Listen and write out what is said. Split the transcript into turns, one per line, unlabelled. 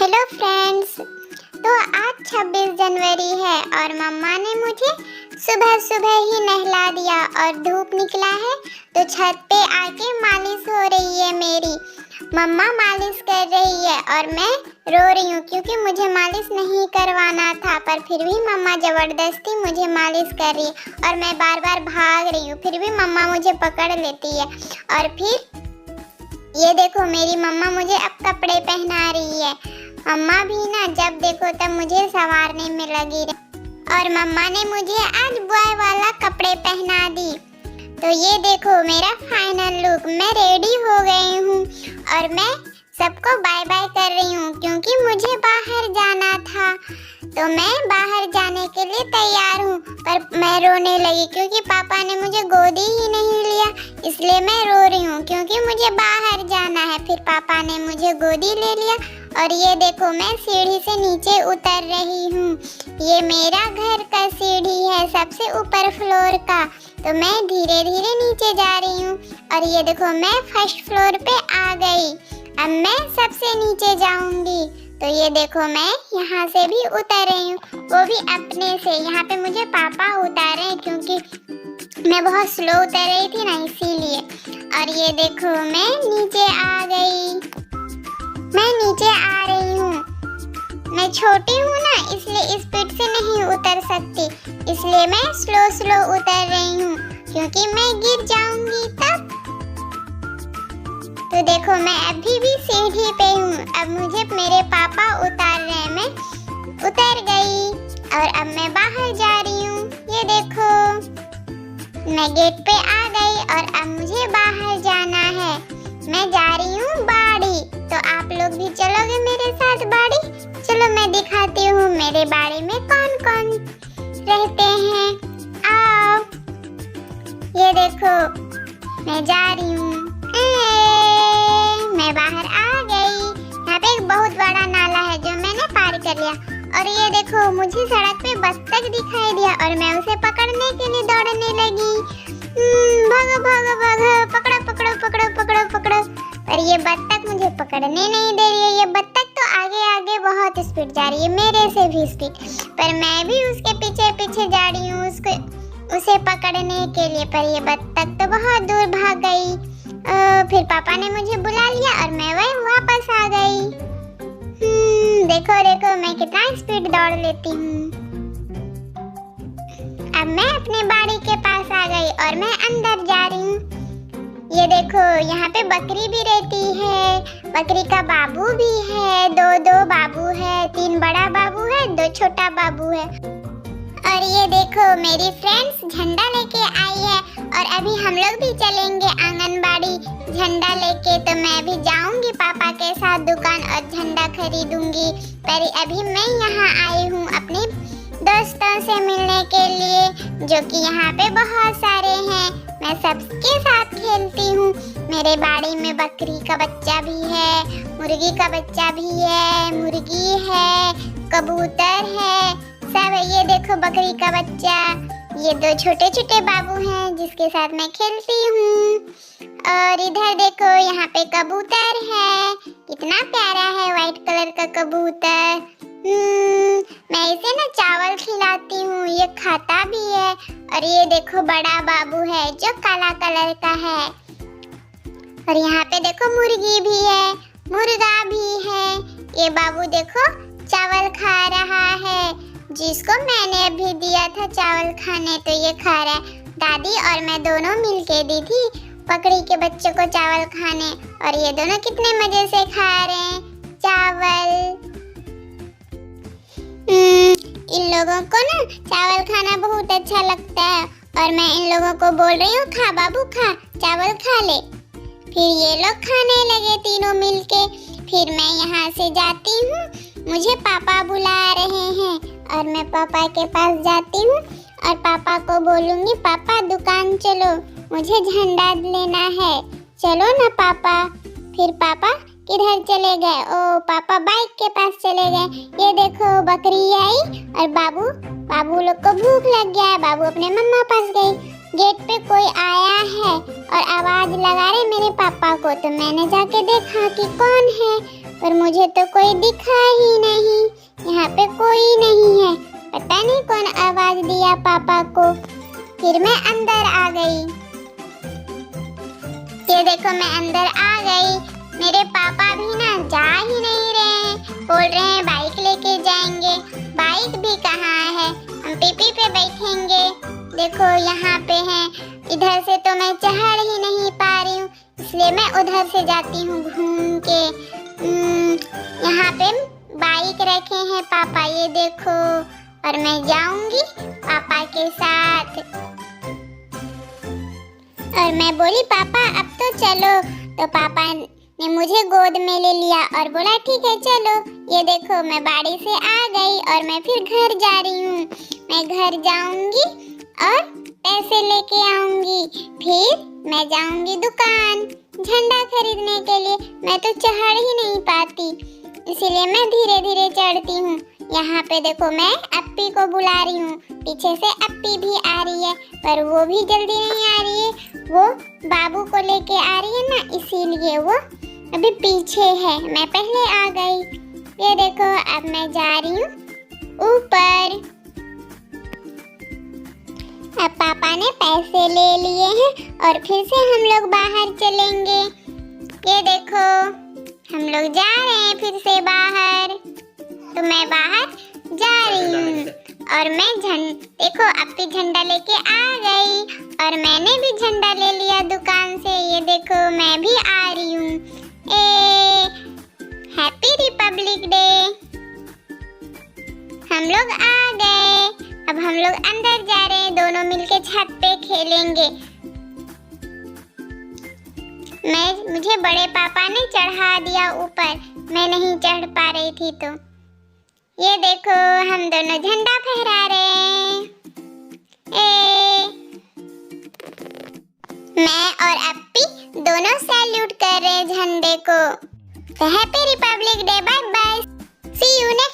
Hello friends. तो आज 26 जनवरी है और मम्मा ने मुझे सुबह सुबह ही नहला दिया और धूप निकला है तो छत पे आके मालिश हो रही है मेरी। मम्मा मालिश कर रही है और मैं रो रही हूँ क्योंकि मुझे मालिश नहीं करवाना था, पर फिर भी मम्मा ज़बरदस्ती मुझे मालिश कर रही है और मैं बार बार भाग रही हूँ, फिर भी मम्मा मुझे पकड़ लेती है। और फिर ये देखो मेरी मम्मा मुझे अब कपड़े पहना रही है। मम्मा भी ना जब देखो तब मुझे संवारने में लगी रही और मम्मा ने मुझे आज बॉय वाला कपड़े पहना दी। तो ये देखो मेरा फाइनल लुक, मैं रेडी हो गई हूँ और मैं सबको बाय बाय कर रही हूँ क्योंकि मुझे बाहर जाना था। तो मैं बाहर जाने के लिए तैयार हूँ, पर मैं रोने लगी क्योंकि पापा ने मुझे गोदी ही नहीं लिया, इसलिए मैं रो रही हूँ क्योंकि मुझे बाहर जाना है। फिर पापा ने मुझे गोदी ले लिया और ये देखो मैं सीढ़ी से नीचे उतर रही हूँ। ये मेरा घर का सीढ़ी है, सबसे ऊपर फ्लोर का। तो मैं धीरे धीरे नीचे जा रही हूँ और ये देखो मैं फर्स्ट फ्लोर पे आ गई। अब मैं सबसे नीचे जाऊंगी। तो ये देखो मैं यहाँ से भी उतर रही हूँ, वो भी अपने से। यहाँ पे मुझे पापा उतारे हैं क्योंकि मैं बहुत स्लो उतर रही थी ना, इसीलिए। और ये देखो मैं नीचे आ गई, मैं नीचे आ रही हूँ। मैं छोटी हूँ ना, इसलिए स्पीड से नहीं उतर सकती, इसलिए मैं स्लो स्लो उतर रही हूँ क्योंकि मैं गिर जाऊंगी तब। तो देखो मैं अभी भी सीढ़ी पे हूँ, अब मुझे मेरे पापा उतार रहे हैं। मैं उतर गई और अब मैं बाहर जा रही हूँ। ये देखो मैं गेट पे आ गई और अब मुझे बाहर जाना है। मैं जा रही हूँ बाड़ी, तो आप लोग भी चलोगे मेरे साथ बाड़ी? चलो मैं दिखाती हूँ मेरे बाड़ी में कौन कौन रहते हैं। आओ, ये देखो मैं जा रही हूँ। मैं बाहर आ गई। यहाँ पे एक बहुत बड़ा नाला है जो मैंने पार कर लिया। और ये देखो मुझे सड़क पे बत्तख दिखाई दिया और मैं उसे पकड़ने के लिए दौड़ने लगी। भागो भागो भागो, पकड़ो पकड़ो पकड़ो पकड़ो पकड़ो। पर ये बत्तख मुझे पकड़ने नहीं दे रही है। ये बत्तख तो आगे आगे बहुत स्पीड जा रही है, मेरे से भी स्पीड, पर मैं भी उसके पीछे पीछे जा रही हूँ उसे पकड़ने के लिए। पर ये बत्तख तो बहुत दूर भाग गई। फिर पापा ने मुझे बुला लिया और मैं वही वापस आ गई। देखो देखो मैं कितना स्पीड दौड़ लेती हूँ। अब मैं अपने बाड़ी के पास आ गई और मैं अंदर जा रही हूँ। ये देखो यहाँ पे बकरी भी रहती है, बकरी का बाबू भी है, दो बाबू है, 3 बड़ा बाबू है, 2 छोटा बाबू है। और ये देखो मेरी फ्रेंड्स झंडा लेके आई है और अभी हम लोग भी चलेंगे आंगनबाड़ी झंडा लेके। तो मैं भी जाऊंगी पापा के साथ दुकान और झंडा खरीदूंगी। पर अभी मैं यहाँ आई हूँ अपने दोस्तों से मिलने के लिए, जो कि यहाँ पे बहुत सारे हैं। मैं सबके साथ खेलती हूँ। मेरे बाड़ी में बकरी का बच्चा भी है, मुर्गी का बच्चा भी है, मुर्गी है, कबूतर है, सब। ये देखो बकरी का बच्चा, ये 2 छोटे छोटे बाबू हैं जिसके साथ मैं खेलती हूँ। और इधर देखो यहाँ पे कबूतर है, कितना प्यारा है व्हाइट कलर का कबूतर। मैं इसे ना चावल खिलाती हूँ, ये खाता भी है। और ये देखो बड़ा बाबू है जो काला कलर का है। और यहाँ पे देखो मुर्गी भी है, मुर्गा भी है। ये बाबू देखो चावल खा रहा है, जिसको मैंने अभी दिया था चावल खाने, तो ये खा रहा है। दादी और मैं दोनों मिलके दी थी बकरी के बच्चों को चावल खाने, और ये दोनों कितने मजे से खा रहे हैं चावल। इन लोगों को ना चावल खाना बहुत अच्छा लगता है और मैं इन लोगों को बोल रही हूँ खा बाबू खा, चावल खा ले। फिर ये लोग खाने लगे तीनों मिलके। फिर मैं यहाँ से जाती हूँ, मुझे पापा बुला रहे हैं और मैं पापा के पास जाती हूँ और पापा को बोलूँगी पापा दुकान चलो, मुझे झंडा लेना है, चलो ना पापा। फिर पापा किधर चले गए? ओ पापा बाइक के पास चले गए। ये देखो बकरी आई और बाबू लोग को भूख लग गया है, बाबू अपने मम्मा पास गई। गेट पे कोई आया है और आवाज लगा रहे मेरे पापा को, तो मैंने जाके देखा कि कौन है। पर मुझे तो कोई दिखा ही नहीं। यहाँ पे कोई नहीं है। पता नहीं कौन आवाज दिया पापा को। फिर मैं अंदर आ गई। ये देखो मैं अंदर आ गई। मेरे पापा भी ना जा ही नहीं रहे हैं। बोल रहे हैं बाइक लेके जाएंगे। बाइक भी कहाँ है? हम पीपी पे बैठेंगे। देखो यहाँ पे हैं। इधर से तो मैं चढ़ ही नहीं पा रही हूँ, इसलिए मैं उधर से जाती हूँ घूम के। यहाँ पे बाइक रखे हैं पापा, ये देखो। और मैं जाऊंगी पापा के साथ। और मैं बोली पापा अब तो चलो। तो पापा ने मुझे गोद में ले लिया और बोला ठीक है चलो। ये देखो मैं बाड़ी से आ गई और मैं फिर घर जा रही हूँ। मैं घर जाऊंगी और पैसे लेके आऊंगी। फिर मैं जाऊंगी दुकान झंडा खरीदने के लिए। मैं तो चढ़ ही नहीं पाती, इसीलिए मैं धीरे धीरे चढ़ती हूँ। यहाँ पे देखो मैं अप्पी को बुला रही हूँ। पीछे से अप्पी भी आ रही है, पर वो भी जल्दी नहीं आ रही है। वो बाबू को लेके आ रही है ना, इसीलिए वो अभी पीछे है। मैं पहले आ गई। ये देखो अब मैं जा रही हूँ ऊपर। अब पापा ने पैसे ले लिए हैं और फिर से हम लोग बाहर चलेंगे। ये देखो हम लोग जा रहे हैं फिर से बाहर। तो मैं बाहर जा रही हूँ और मैं देखो अप्पी झंडा लेके आ गई और मैंने भी झंडा ले लिया दुकान से। ये देखो मैं भी आ रही हूँ। Happy republic day. हम लोग आ गए। अब हम लोग अंदर जा रहे हैं, दोनों मिलके छत पे खेलेंगे। मुझे बड़े पापा ने चढ़ा दिया ऊपर, मैं नहीं चढ़ पा रही थी। तो ये देखो हम दोनों झंडा फहरा रहे हैं। मैं और अप्पी दोनों सैल्यूट कर रहे हैं झंडे को। तो happy republic day. Bye bye. See you next